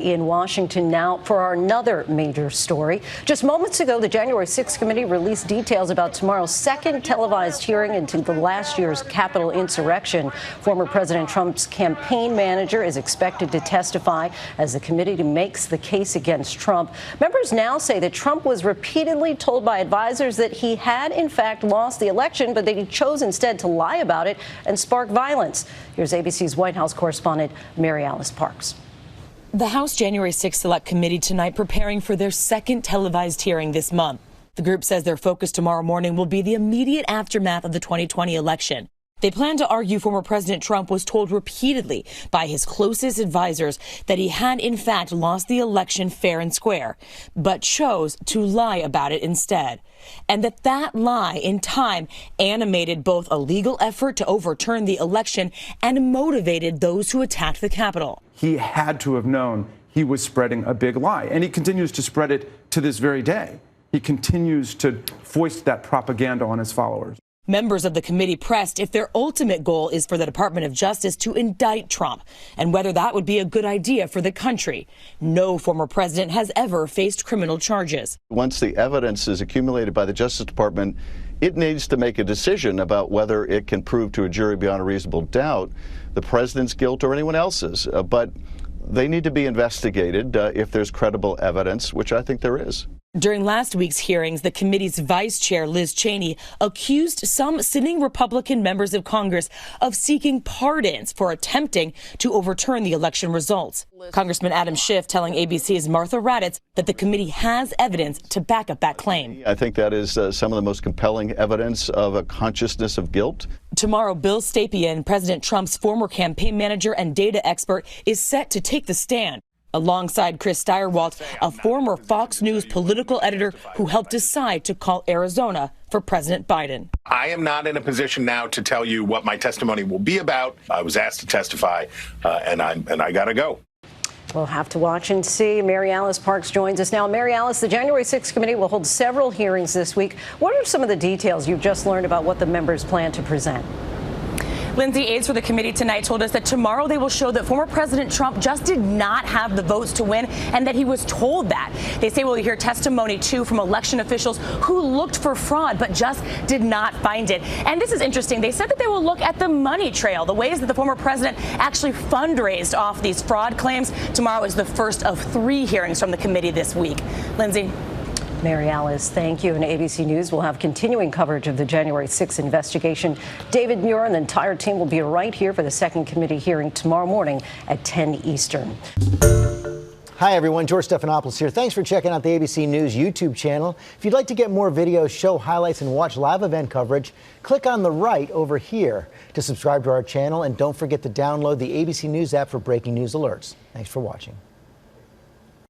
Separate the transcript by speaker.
Speaker 1: In Washington now for another major story. Just moments ago, the January 6th committee released details about tomorrow's second televised hearing into the last year's Capitol insurrection. Former President Trump's campaign manager is expected to testify as the committee makes the case against Trump. Members now say that Trump was repeatedly told by advisors that he had in fact lost the election, but that he chose instead to lie about it and spark violence. Here's ABC's White House correspondent Mary Alice Parks.
Speaker 2: The House January 6th Select Committee tonight preparing for their second televised hearing this month. The group says their focus tomorrow morning will be the immediate aftermath of the 2020 election. They plan to argue former President Trump was told repeatedly by his closest advisors that he had in fact lost the election fair and square, but chose to lie about it instead. And that lie in time animated both a legal effort to overturn the election and motivated those who attacked the Capitol.
Speaker 3: He had to have known he was spreading a big lie, and he continues to spread it to this very day. He continues to foist that propaganda on his followers.
Speaker 2: Members of the committee pressed if their ultimate goal is for the Department of Justice to indict Trump and whether that would be a good idea for the country. No former president has ever faced criminal charges.
Speaker 4: Once the evidence is accumulated by the Justice Department, it needs to make a decision about whether it can prove to a jury beyond a reasonable doubt the president's guilt or anyone else's. But they need to be investigated if there's credible evidence, which I think there is.
Speaker 2: During last week's hearings, the committee's vice chair, Liz Cheney, accused some sitting Republican members of Congress of seeking pardons for attempting to overturn the election results. Congressman Adam Schiff telling ABC's Martha Raddatz that the committee has evidence to back up that claim.
Speaker 4: I think that is some of the most compelling evidence of a consciousness of guilt.
Speaker 2: Tomorrow, Bill Stapien, President Trump's former campaign manager and data expert, is set to take the stand, alongside Chris Steyerwalt, a former Fox News political editor who helped decide to call Arizona for President Biden.
Speaker 5: I am not in a position now to tell you what my testimony will be about. I was asked to testify, and I got to go.
Speaker 1: We'll have to watch and see. Mary Alice Parks joins us now. Mary Alice, the January 6th committee will hold several hearings this week. What are some of the details you've just learned about what the members plan to present?
Speaker 2: Lindsay, aides for the committee tonight told us that tomorrow they will show that former President Trump just did not have the votes to win and that he was told that. They say we'll hear testimony, too, from election officials who looked for fraud but just did not find it. And this is interesting. They said that they will look at the money trail, the ways that the former president actually fundraised off these fraud claims. Tomorrow is the first of 3 hearings from the committee this week. Lindsay.
Speaker 1: Mary Alice, thank you. And ABC News will have continuing coverage of the January 6th investigation. David Muir and the entire team will be right here for the second committee hearing tomorrow morning at 10 Eastern.
Speaker 6: Hi, everyone. George Stephanopoulos here. Thanks for checking out the ABC News YouTube channel. If you'd like to get more videos, show highlights, and watch live event coverage, click on the right over here to subscribe to our channel. And don't forget to download the ABC News app for breaking news alerts. Thanks for watching.